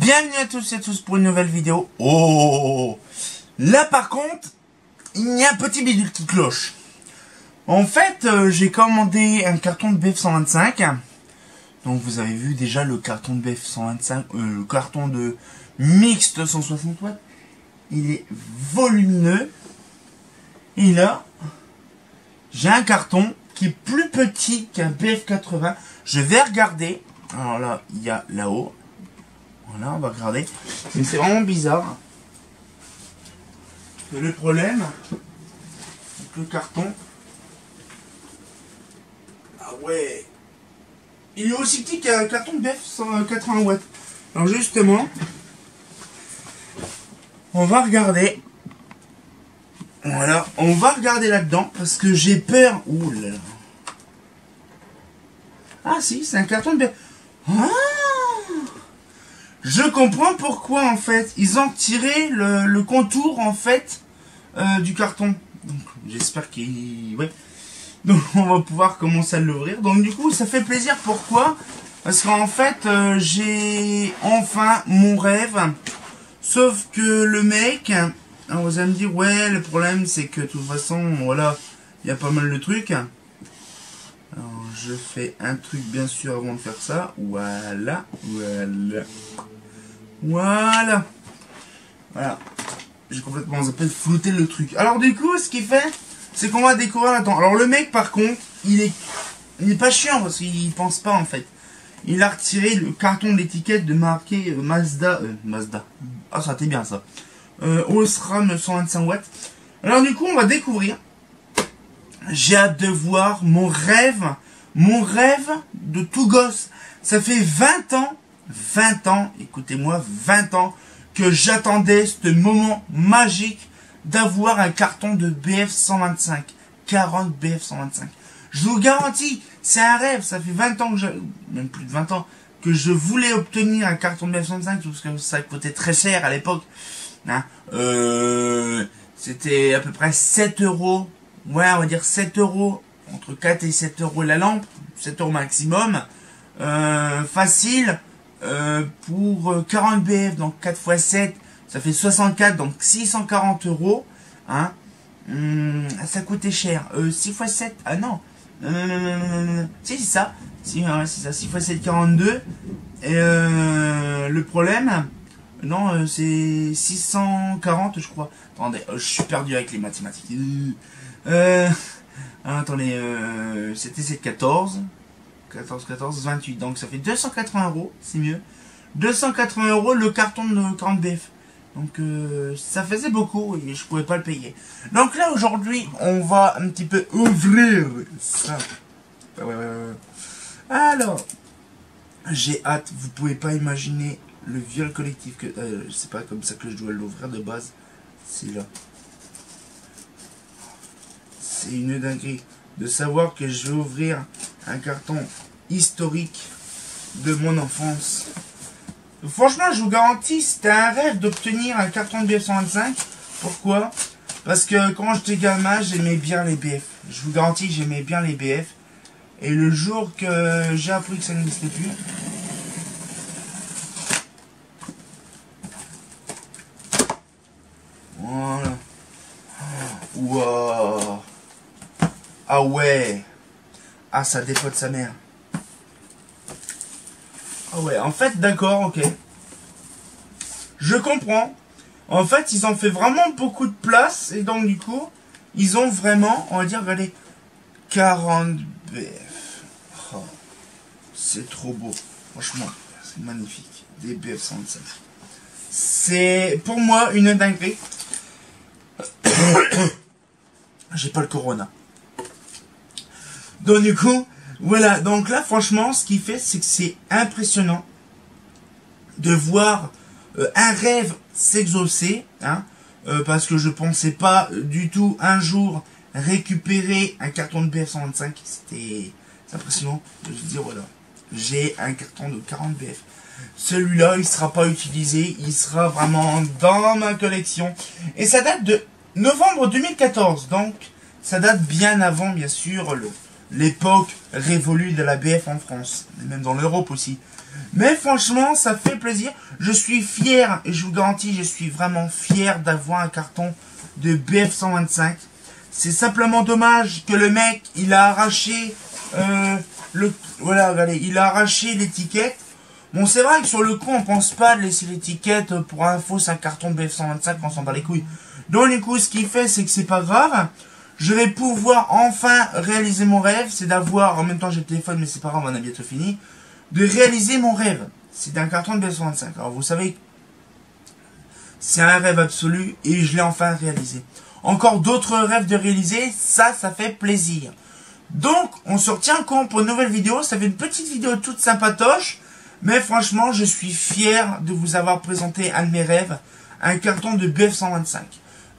Bienvenue à tous et à tous pour une nouvelle vidéo. Oh, là par contre, il y a un petit bidule qui cloche. En fait, j'ai commandé un carton de BF125. Donc vous avez vu déjà le carton de BF125, le carton de mixte 160 watts. Il est volumineux. Et là, j'ai un carton qui est plus petit qu'un BF80. Je vais regarder. Alors là, il y a là-haut. Voilà, on va regarder. Mais c'est vraiment bizarre. Et le problème, c'est que le carton... Ah ouais, il est aussi petit qu'un carton de BF 80 watts. Alors justement, on va regarder. Voilà, on va regarder là-dedans parce que j'ai peur. Ouh là là. Ah si, c'est un carton de BF... Ah, je comprends pourquoi en fait ils ont tiré le contour en fait du carton. Donc j'espère qu'il... Ouais. Donc on va pouvoir commencer à l'ouvrir. Donc du coup ça fait plaisir. Pourquoi? Parce qu'en fait j'ai enfin mon rêve. Sauf que le mec, alors vous allez me dire ouais le problème c'est que de toute façon voilà il y a pas mal de trucs. Alors je fais un truc bien sûr avant de faire ça. Voilà. Voilà. Voilà. Voilà. J'ai complètement zappé de flouter le truc. Alors du coup, ce qu'il fait, c'est qu'on va découvrir là-dedans. Alors le mec, par contre, il est pas chiant parce qu'il pense pas en fait. Il a retiré le carton de l'étiquette de marqué Mazda. Mazda. Ah, ça t'est bien ça. Osram 125 watts. Alors du coup, on va découvrir. J'ai hâte de voir mon rêve de tout gosse. Ça fait 20 ans, écoutez-moi, 20 ans que j'attendais ce moment magique d'avoir un carton de BF125, 40 BF125. Je vous garantis, c'est un rêve, ça fait 20 ans que même plus de 20 ans, que je voulais obtenir un carton de BF125, parce que ça coûtait très cher à l'époque. Hein, c'était à peu près 7 euros, ouais, on va dire 7 euros, entre 4 et 7 euros la lampe, 7 euros maximum, facile. Pour 40 BF, donc 4 x 7, ça fait 64, donc 640 euros. Hein. Ça coûtait cher. 6 x 7, ah non. Si, c'est ça. Si, c'est ça. 6 x 7, 42. Et le problème, non, c'est 640, je crois. Attendez, je suis perdu avec les mathématiques. Attendez, c'était 714. 14, 28, donc ça fait 280 euros, c'est mieux. 280 euros le carton de 40 BF. Donc ça faisait beaucoup et je pouvais pas le payer. Donc là aujourd'hui, on va un petit peu ouvrir ça. Alors, j'ai hâte, vous pouvez pas imaginer le viol collectif que... c'est pas comme ça que je dois l'ouvrir de base. C'est là. C'est une dinguerie de savoir que je vais ouvrir un carton historique de mon enfance. Franchement, je vous garantis, c'était un rêve d'obtenir un carton de BF125. Pourquoi? Parce que quand j'étais gamin, j'aimais bien les BF. Je vous garantis, j'aimais bien les BF. Et le jour que j'ai appris que ça n'existait plus... Voilà. Wow. Ah ouais. Ah, ça dépote sa mère. Ah ouais, en fait, d'accord, ok. Je comprends. En fait, ils ont fait vraiment beaucoup de place. Et donc, du coup, ils ont vraiment, on va dire, regardez, 40 BF. Oh, c'est trop beau. Franchement, c'est magnifique. Des BF 125. C'est, pour moi, une dinguerie. J'ai pas le corona. Donc du coup, voilà, donc là franchement ce qu'il fait c'est que c'est impressionnant de voir un rêve s'exaucer, hein, parce que je pensais pas du tout un jour récupérer un carton de BF125, c'est impressionnant de se dire voilà, j'ai un carton de 40 BF. Celui-là il sera pas utilisé, il sera vraiment dans ma collection et ça date de novembre 2014, donc ça date bien avant bien sûr l'époque révolue de la BF en France, et même dans l'Europe aussi. Mais franchement, ça fait plaisir. Je suis fier, et je vous garantis, je suis vraiment fier d'avoir un carton de BF 125. C'est simplement dommage que le mec, il a arraché voilà, regardez, il a arraché l'étiquette. Bon, c'est vrai que sur le coup, on pense pas de laisser l'étiquette. Pour info, c'est un carton BF 125, on s'en bat les couilles. Donc, du coup, ce qu'il fait, c'est que c'est pas grave. Je vais pouvoir enfin réaliser mon rêve. C'est d'avoir, en même temps j'ai le téléphone, mais c'est pas grave, on a bientôt fini. De réaliser mon rêve. C'est un carton de BF 125. Alors, vous savez, c'est un rêve absolu et je l'ai enfin réalisé. Encore d'autres rêves de réaliser, ça fait plaisir. Donc, on se retient compte pour une nouvelle vidéo. Ça fait une petite vidéo toute sympatoche. Mais franchement, je suis fier de vous avoir présenté un de mes rêves. Un carton de BF 125.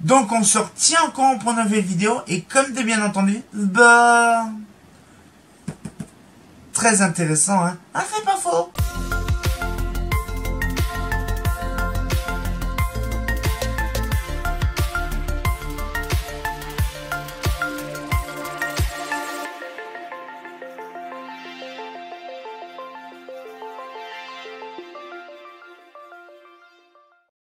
Donc, on se retient compte pour une nouvelle vidéo. Et comme de bien entendu, bah... très intéressant, hein. Ah, c'est pas faux.